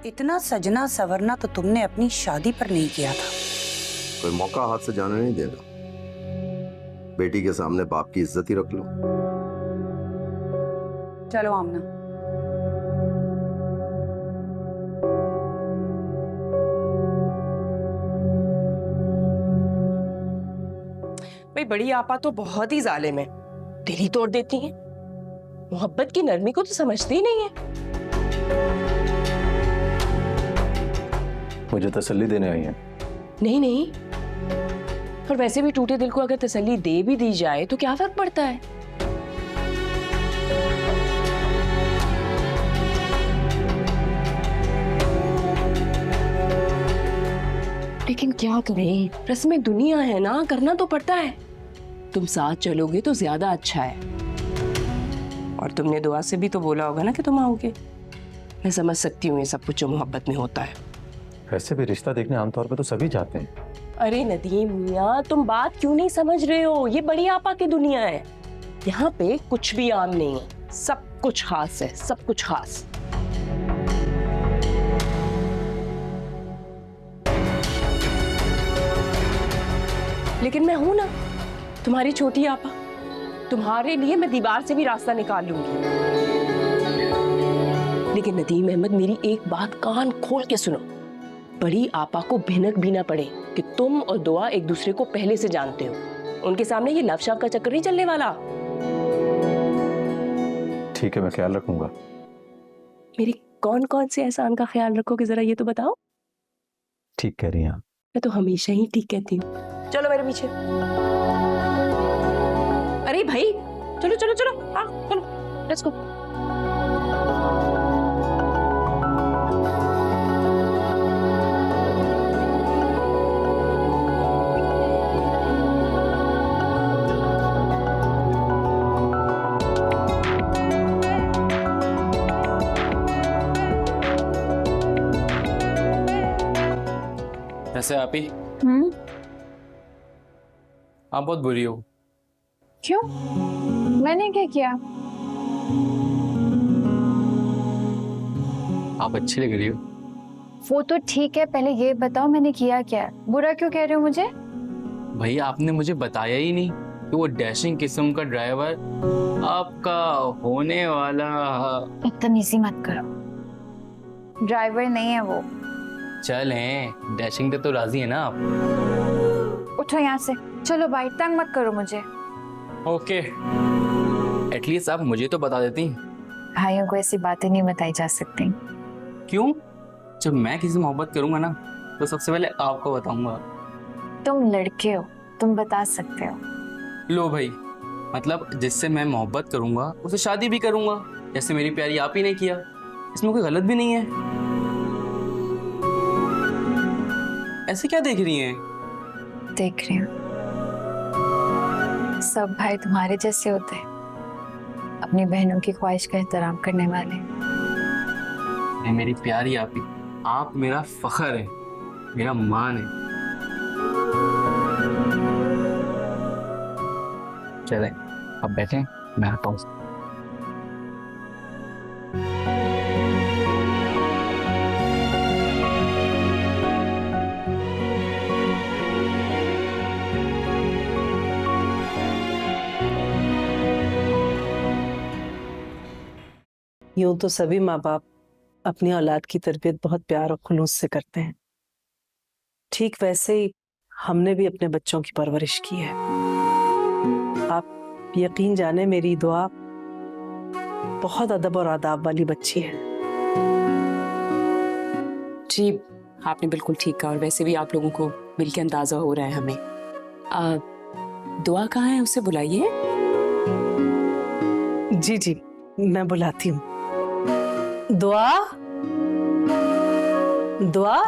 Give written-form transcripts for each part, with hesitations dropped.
इतना सजना सवरना तो तुमने अपनी शादी पर नहीं किया था। कोई मौका हाथ से जाने नहीं देना। बेटी के सामने बाप की इज्जत ही रख लो। चलो आमना। भाई बड़ी आपा तो बहुत ही जालिम है, दिल ही तोड़ देती हैं। मोहब्बत की नरमी को तो समझती ही नहीं है। मुझे तसल्ली देने आई है। नहीं नहीं, और वैसे भी टूटे दिल को अगर तसल्ली दे भी दी जाए तो क्या फर्क पड़ता है। लेकिन क्या करें, रस्में दुनिया है ना, करना तो पड़ता है। तुम साथ चलोगे तो ज्यादा अच्छा है। और तुमने दुआ से भी तो बोला होगा ना कि तुम आओगे। मैं समझ सकती हूँ ये सब कुछ जो मोहब्बत में होता है। वैसे भी रिश्ता देखने आमतौर पर तो सभी जाते हैं। अरे नदीम मियाँ, तुम बात क्यों नहीं समझ रहे हो? ये बड़ी आपा की दुनिया है। यहाँ पे कुछ भी आम नहीं है, सब कुछ खास है, सब कुछ खास। लेकिन मैं हूं ना तुम्हारी छोटी आपा, तुम्हारे लिए मैं दीवार से भी रास्ता निकाल लूंगी। लेकिन नदीम अहमद, मेरी एक बात कान खोल के सुनो। बड़ी आपा को भिनक भी ना पड़े कि तुम और दुआ एक दूसरे को पहले से जानते हो। उनके सामने ये लव शव का चक्कर नहीं चलने वाला। ठीक है, मैं ख्याल रखूंगा। मेरी कौन कौन से एहसान का ख्याल रखोगे, जरा ये तो बताओ। ठीक कह रही हैं आप। मैं तो हमेशा ही ठीक कहती हूँ। चलो मेरे पीछे। अरे भाई चलो चलो चलो, हाँ चलो, लेट्स गो। ऐसे आप ही आप बहुत बुरी हो। क्यों? मैंने क्या किया? आप अच्छी लग रही हो। वो तो ठीक है, पहले ये बताओ मैंने किया क्या? बुरा क्यों कह रहे हो मुझे? भाई आपने मुझे बताया ही नहीं कि वो डैशिंग किस्म का ड्राइवर आपका होने वाला। बदतमीजी मत करो, ड्राइवर नहीं है वो। चल हैं, डैशिंग पे तो राजी है ना आप? उठो यहाँ से, चलो भाई, तंग मत करो मुझे। ओके, एटलीस्ट आप मुझे तो बता देती। भाइयों को ऐसी बातें नहीं बताई जा सकती। क्यों? जब मैं किसी से मोहब्बत करूंगा ना तो सबसे पहले आपको बताऊंगा। तुम लड़के हो, तुम बता सकते हो। लो भाई, मतलब जिससे मैं मोहब्बत करूंगा उसे शादी भी करूंगा, जैसे मेरी प्यारी आप ही ने किया। इसमें कोई गलत भी नहीं है। ऐसे क्या देख रही हैं? देख रही हूँ, सब भाई तुम्हारे जैसे होते हैं, अपनी बहनों की ख्वाहिश का एहतराम करने वाले। मेरी प्यारी आप ही, आप मेरा फख्र है, मेरा मान है। चलें, अब बैठें, मैं आता हूँ। यूं तो सभी माँ बाप अपनी औलाद की तरबियत बहुत प्यार और खुलूस से करते हैं। ठीक वैसे ही हमने भी अपने बच्चों की परवरिश की है। आप यकीन जाने मेरी दुआ बहुत अदब और आदाब वाली बच्ची है। जी आपने बिल्कुल ठीक कहा, और वैसे भी आप लोगों को मिलके अंदाजा हो रहा है हमें। दुआ कहाँ है, उसे बुलाइए। जी जी, मैं बुलाती हूँ। दुआ, दुआ।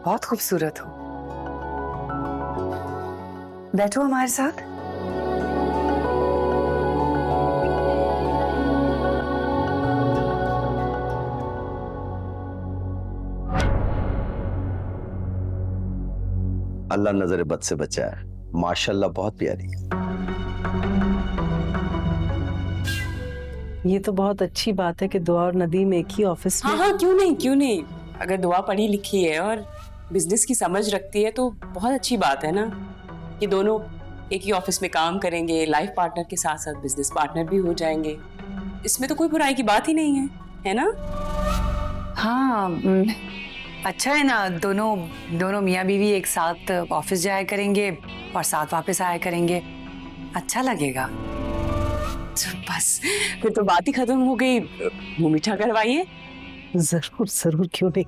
बहुत खूबसूरत हो। बैठो हमारे साथ। अल्लाह नजर बद से बचाए। माशाल्लाह बहुत प्यारी है। ये तो बहुत अच्छी बात है कि दुआ और नदीम एक ही ऑफिस में। हाँ हाँ, क्यों नहीं क्यों नहीं। अगर दुआ पढ़ी लिखी है और बिजनेस की समझ रखती है तो बहुत अच्छी बात है ना कि दोनों एक ही ऑफिस में काम करेंगे, लाइफ पार्टनर के साथ साथ बिजनेस पार्टनर भी हो जाएंगे। इसमें तो कोई बुराई की बात ही नहीं है ना? हाँ, अच्छा है ना, दोनों मियाँ बीवी एक साथ ऑफिस जाया करेंगे और साथ वापस आया करेंगे, अच्छा लगेगा। बस फिर तो बात ही खत्म हो गई। मुंह मीठा करवाइए। जरूर जरूर, क्यों नहीं।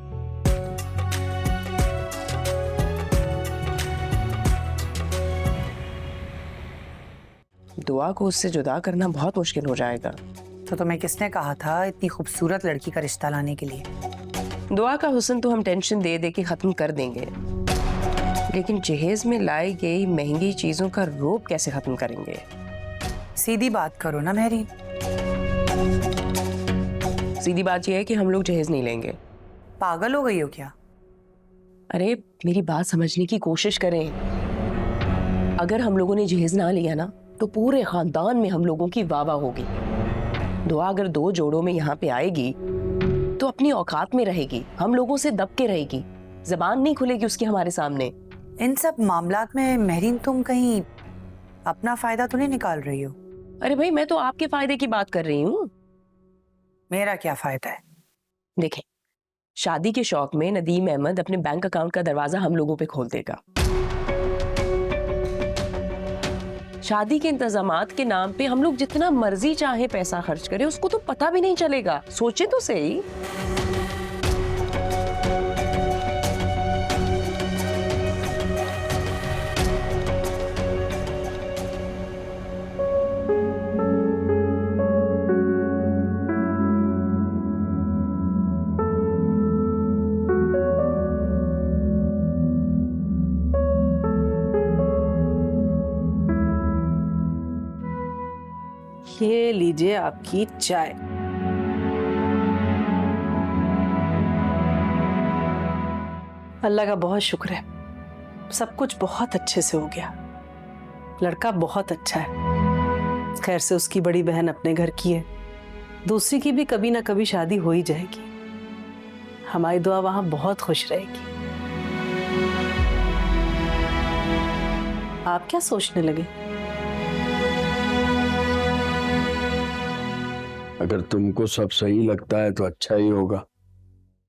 दुआ को उससे जुदा करना बहुत मुश्किल हो जाएगा। तो तुम्हें किसने कहा था इतनी खूबसूरत लड़की का रिश्ता लाने के लिए? दुआ का हुस्न तो हम टेंशन दे दे के खत्म कर देंगे, लेकिन जहेज में लाई गई महंगी चीजों का रोब कैसे खत्म करेंगे? सीधी बात करो ना मेहरीन। सीधी बात यह है कि हम लोग जहेज नहीं लेंगे। पागल हो गई हो क्या? अरे मेरी बात समझने की कोशिश करें। अगर हम लोगों ने जहेज ना लिया ना तो पूरे खानदान में हम लोगों की वाह वाह होगी। दुआ अगर 2 जोड़ों में यहाँ पे आएगी तो अपनी औकात में रहेगी, हम लोगों से दब के रहेगी, जबान नहीं खुलेगी उसकी हमारे सामने। इन सब मामलात में मेहरीन तुम कहीं अपना फायदा तो नहीं निकाल रही हो? अरे भाई, मैं तो आपके फायदे की बात कर रही हूँ। मेरा क्या फायदा है? देखें, शादी के शौक में नदीम अहमद अपने बैंक अकाउंट का दरवाजा हम लोगों पे खोल देगा। शादी के इंतजामात के नाम पे हम लोग जितना मर्जी चाहे पैसा खर्च करें, उसको तो पता भी नहीं चलेगा। सोचे तो सही। ये लीजिए आपकी चाय। अल्लाह का बहुत शुक्र है, सब कुछ बहुत अच्छे से हो गया। लड़का बहुत अच्छा है। खैर से उसकी बड़ी बहन अपने घर की है, दूसरी की भी कभी ना कभी शादी हो ही जाएगी। हमारी दुआ वहां बहुत खुश रहेगी। आप क्या सोचने लगे? अगर तुमको सब सही लगता है तो अच्छा ही होगा।